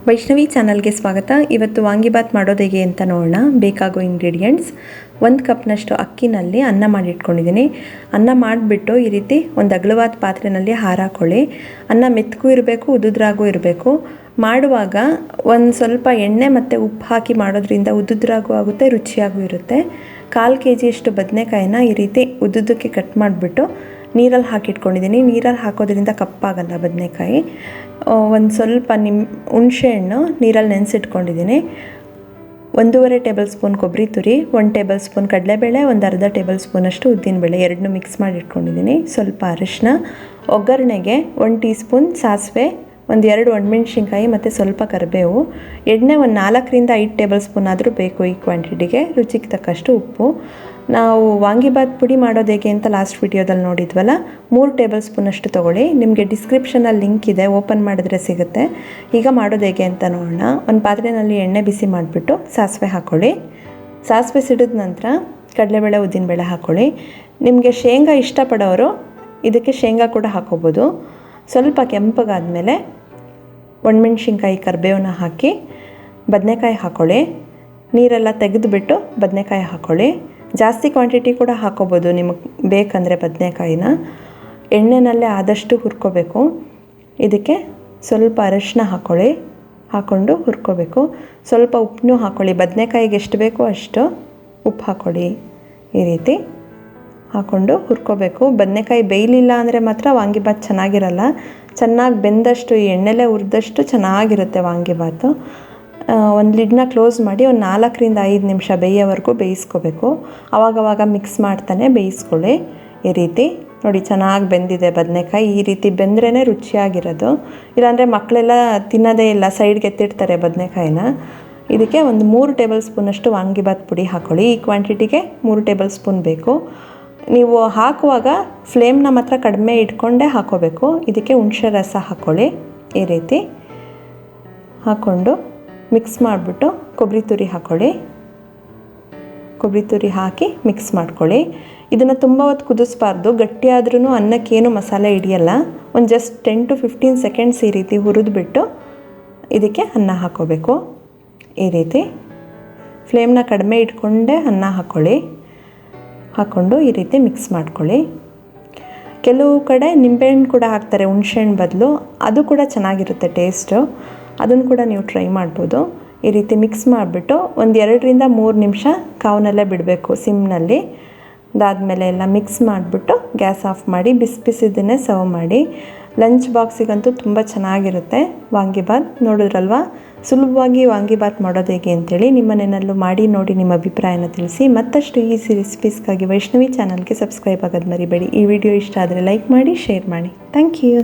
ವೈಷ್ಣವಿ ಚಾನಲ್ಗೆ ಸ್ವಾಗತ. ಇವತ್ತು ವಾಂಗಿಬಾತ್ ಮಾಡೋದು ಹೇಗೆ ಅಂತ ನೋಡೋಣ. ಬೇಕಾಗೋ ಇಂಗ್ರೀಡಿಯೆಂಟ್ಸ್: 1 ಕಪ್ನಷ್ಟು ಅಕ್ಕಿನಲ್ಲಿ ಅನ್ನ ಮಾಡಿಟ್ಕೊಂಡಿದ್ದೀನಿ. ಅನ್ನ ಮಾಡಿಬಿಟ್ಟು ಈ ರೀತಿ ಒಂದು ಅಗಲವಾದ ಪಾತ್ರೆಯಲ್ಲಿ ಹಾರಾಕೊಳ್ಳಿ. ಅನ್ನ ಮೆತ್ತಗೂ ಇರಬೇಕು, ಉದುದ್ರಾಗೂ ಇರಬೇಕು. ಮಾಡುವಾಗ ಒಂದು ಸ್ವಲ್ಪ ಎಣ್ಣೆ ಮತ್ತು ಉಪ್ಪು ಹಾಕಿ ಮಾಡೋದ್ರಿಂದ ಉದುದ್ರಾಗೂ ಆಗುತ್ತೆ, ರುಚಿಯಾಗೂ ಇರುತ್ತೆ. 1/4 kg ಬದನೆಕಾಯಿನ ಈ ರೀತಿ ಉದ್ದುದಕ್ಕೆ ಕಟ್ ಮಾಡಿಬಿಟ್ಟು ನೀರಲ್ಲಿ ಹಾಕಿಟ್ಕೊಂಡಿದ್ದೀನಿ. ನೀರಲ್ಲಿ ಹಾಕೋದ್ರಿಂದ ಕಪ್ಪಾಗಲ್ಲ ಬದನೆಕಾಯಿ. ಒಂದು ಸ್ವಲ್ಪ ಹುಣಸೆ ಹಣ್ಣು ನೀರಲ್ಲಿ ನೆನೆಸಿಟ್ಕೊಂಡಿದ್ದೀನಿ. 1.5 ಟೇಬಲ್ ಸ್ಪೂನ್ ಕೊಬ್ಬರಿ ತುರಿ, 1 ಟೇಬಲ್ ಸ್ಪೂನ್ ಕಡಲೆಬೇಳೆ, 1/2 ಟೇಬಲ್ ಸ್ಪೂನಷ್ಟು ಉದ್ದಿನಬೇಳೆ, ಎರಡನ್ನೂ ಮಿಕ್ಸ್ ಮಾಡಿ ಇಟ್ಕೊಂಡಿದ್ದೀನಿ. ಸ್ವಲ್ಪ ಅರಿಶಿನ, ಒಗ್ಗರಣೆಗೆ 1 ಟೀ ಸ್ಪೂನ್ ಸಾಸಿವೆ, 1-2 ಒಣಮೆಣ್ಸಿನ್ಕಾಯಿ ಮತ್ತು ಸ್ವಲ್ಪ ಕರಿಬೇವು. ಎಣ್ಣೆ 4 5 ಟೇಬಲ್ ಸ್ಪೂನ್ ಆದರೂ ಬೇಕು ಈ ಕ್ವಾಂಟಿಟಿಗೆ. ರುಚಿಗೆ ತಕ್ಕಷ್ಟು ಉಪ್ಪು. ನಾವು ವಾಂಗಿಬಾತ್ ಪುಡಿ ಮಾಡೋದು ಹೇಗೆ ಅಂತ ಲಾಸ್ಟ್ ವಿಡಿಯೋದಲ್ಲಿ ನೋಡಿದ್ವಲ್ಲ, 3 ಟೇಬಲ್ ಸ್ಪೂನಷ್ಟು ತೊಗೊಳ್ಳಿ. ನಿಮಗೆ ಡಿಸ್ಕ್ರಿಪ್ಷನಲ್ಲಿ ಲಿಂಕ್ ಇದೆ, ಓಪನ್ ಮಾಡಿದ್ರೆ ಸಿಗುತ್ತೆ. ಈಗ ಮಾಡೋದು ಹೇಗೆ ಅಂತ ನೋಡೋಣ. ಒಂದು ಪಾತ್ರೆಯಲ್ಲಿ ಎಣ್ಣೆ ಬಿಸಿ ಮಾಡಿಬಿಟ್ಟು ಸಾಸಿವೆ ಹಾಕ್ಕೊಳ್ಳಿ. ಸಾಸಿವೆ ಸಿಡಿದ ನಂತರ ಕಡಲೆಬೇಳೆ, ಉದ್ದಿನಬೇಳೆ ಹಾಕ್ಕೊಳ್ಳಿ. ನಿಮಗೆ ಶೇಂಗಾ ಇಷ್ಟಪಡೋರು ಇದಕ್ಕೆ ಶೇಂಗಾ ಕೂಡ ಹಾಕ್ಕೋಬೋದು. ಸ್ವಲ್ಪ ಕೆಂಪಗಾದಮೇಲೆ ಒಣಮೆಣ್ಸಿನ್ಕಾಯಿ, ಕರಿಬೇವನ್ನ ಹಾಕಿ ಬದನೆಕಾಯಿ ಹಾಕ್ಕೊಳ್ಳಿ. ನೀರೆಲ್ಲ ತೆಗೆದುಬಿಟ್ಟು ಬದನೆಕಾಯಿ ಹಾಕ್ಕೊಳ್ಳಿ. ಜಾಸ್ತಿ ಕ್ವಾಂಟಿಟಿ ಕೂಡ ಹಾಕ್ಕೋಬೋದು ನಿಮಗೆ ಬೇಕಂದರೆ ಬದನೆಕಾಯಿನ. ಎಣ್ಣೆನಲ್ಲೇ ಆದಷ್ಟು ಹುರ್ಕೋಬೇಕು. ಇದಕ್ಕೆ ಸ್ವಲ್ಪ ಅರಿಶಿನ ಹಾಕ್ಕೊಳ್ಳಿ, ಹಾಕ್ಕೊಂಡು ಹುರ್ಕೋಬೇಕು. ಸ್ವಲ್ಪ ಉಪ್ಪನ್ನೂ ಹಾಕ್ಕೊಳ್ಳಿ. ಬದನೆಕಾಯಿಗೆ ಎಷ್ಟು ಬೇಕೋ ಅಷ್ಟು ಉಪ್ಪು ಹಾಕ್ಕೊಳ್ಳಿ. ಈ ರೀತಿ ಹಾಕ್ಕೊಂಡು ಹುರ್ಕೋಬೇಕು. ಬದನೆಕಾಯಿ ಬೇಯಲಿಲ್ಲ ಅಂದರೆ ಮಾತ್ರ ವಾಂಗಿಬಾತ್ ಚೆನ್ನಾಗಿರಲ್ಲ. ಚೆನ್ನಾಗಿ ಬೆಂದಷ್ಟು, ಈ ಎಣ್ಣೆಲೇ ಹುರಿದಷ್ಟು ಚೆನ್ನಾಗಿರುತ್ತೆ ವಾಂಗಿಬಾತು. ಒಂದು ಲಿಡ್ನ ಕ್ಲೋಸ್ ಮಾಡಿ ಒಂದು 4 5 ನಿಮಿಷ ಬೇಯೋವರೆಗೂ ಬೇಯಿಸ್ಕೋಬೇಕು. ಆವಾಗವಾಗ ಮಿಕ್ಸ್ ಮಾಡ್ತಾನೆ ಬೇಯಿಸ್ಕೊಳ್ಳಿ. ಈ ರೀತಿ ನೋಡಿ, ಚೆನ್ನಾಗಿ ಬೆಂದಿದೆ ಬದನೆಕಾಯಿ. ಈ ರೀತಿ ಬೆಂದ್ರೇ ರುಚಿಯಾಗಿರೋದು. ಇಲ್ಲಾಂದರೆ ಮಕ್ಕಳೆಲ್ಲ ತಿನ್ನೋದೇ ಇಲ್ಲ, ಸೈಡ್ಗೆ ಎತ್ತಿಡ್ತಾರೆ ಬದನೆಕಾಯಿನ. ಇದಕ್ಕೆ ಒಂದು 3 ಟೇಬಲ್ ಸ್ಪೂನಷ್ಟು ವಾಂಗಿಬಾತ್ ಪುಡಿ ಹಾಕ್ಕೊಳ್ಳಿ. ಈ ಕ್ವಾಂಟಿಟಿಗೆ 3 ಟೇಬಲ್ ಸ್ಪೂನ್ ಬೇಕು. ನೀವು ಹಾಕುವಾಗ ಫ್ಲೇಮ್ನ ಮಾತ್ರ ಕಡಿಮೆ ಇಟ್ಕೊಂಡೇ ಹಾಕ್ಕೋಬೇಕು. ಇದಕ್ಕೆ ಹುಣಸೆ ರಸ ಹಾಕ್ಕೊಳ್ಳಿ. ಈ ರೀತಿ ಹಾಕ್ಕೊಂಡು ಮಿಕ್ಸ್ ಮಾಡಿಬಿಟ್ಟು ಕೊಬ್ಬರಿ ತುರಿ ಹಾಕ್ಕೊಳ್ಳಿ. ಕೊಬ್ಬರಿ ತುರಿ ಹಾಕಿ ಮಿಕ್ಸ್ ಮಾಡ್ಕೊಳ್ಳಿ. ಇದನ್ನು ತುಂಬ ಹೊತ್ತು ಕುದಿಸ್ಬಾರ್ದು. ಗಟ್ಟಿಯಾದ್ರೂ ಅನ್ನಕ್ಕೇನು ಮಸಾಲೆ ಹಿಡಿಯಲ್ಲ. ಒಂದು ಜಸ್ಟ್ 10 to 15 ಸೆಕೆಂಡ್ಸ್ ಈ ರೀತಿ ಹುರಿದ್ಬಿಟ್ಟು ಇದಕ್ಕೆ ಅನ್ನ ಹಾಕ್ಕೋಬೇಕು. ಈ ರೀತಿ ಫ್ಲೇಮ್ನ ಕಡಿಮೆ ಇಟ್ಕೊಂಡೇ ಅನ್ನ ಹಾಕ್ಕೊಳ್ಳಿ. ಹಾಕ್ಕೊಂಡು ಈ ರೀತಿ ಮಿಕ್ಸ್ ಮಾಡ್ಕೊಳ್ಳಿ. ಕೆಲವು ಕಡೆ ನಿಂಬೆಹಣ್ಣು ಕೂಡ ಹಾಕ್ತಾರೆ ಹುಣಸೆಹಣ್ಣು ಬದಲು. ಅದು ಕೂಡ ಚೆನ್ನಾಗಿರುತ್ತೆ ಟೇಸ್ಟು. ಅದನ್ನು ಕೂಡ ನೀವು ಟ್ರೈ ಮಾಡ್ಬೋದು. ಈ ರೀತಿ ಮಿಕ್ಸ್ ಮಾಡಿಬಿಟ್ಟು ಒಂದು 2 3 ನಿಮಿಷ ಕಾವ್ನಲ್ಲೇ ಬಿಡಬೇಕು ಸಿಮ್ನಲ್ಲಿ. ಅದಾದಮೇಲೆ ಎಲ್ಲ ಮಿಕ್ಸ್ ಮಾಡಿಬಿಟ್ಟು ಗ್ಯಾಸ್ ಆಫ್ ಮಾಡಿ ಬಿಸಿ ಬಿಸಿದನ್ನೇ ಸರ್ವ್ ಮಾಡಿ. ಲಂಚ್ ಬಾಕ್ಸಿಗಂತೂ ತುಂಬ ಚೆನ್ನಾಗಿರುತ್ತೆ ವಾಂಗಿಬಾತ್. ನೋಡಿದ್ರಲ್ವ, ಸುಲಭವಾಗಿ ವಾಂಗಿಬಾತ್ ಮಾಡೋದು ಹೇಗೆ ಅಂತೇಳಿ. ನಿಮ್ಮ ಮನೆಯಲ್ಲೂ ಮಾಡಿ ನೋಡಿ ನಿಮ್ಮ ಅಭಿಪ್ರಾಯನ ತಿಳಿಸಿ. ಮತ್ತಷ್ಟು ಈಸಿ ರೆಸಿಪೀಸ್ಗಾಗಿ ವೈಷ್ಣವಿ ಚಾನಲ್ಗೆ ಸಬ್ಸ್ಕ್ರೈಬ್ ಆಗೋದು ಮರಿಬೇಡಿ. ಈ ವಿಡಿಯೋ ಇಷ್ಟ ಆದರೆ ಲೈಕ್ ಮಾಡಿ, ಶೇರ್ ಮಾಡಿ. Thank you.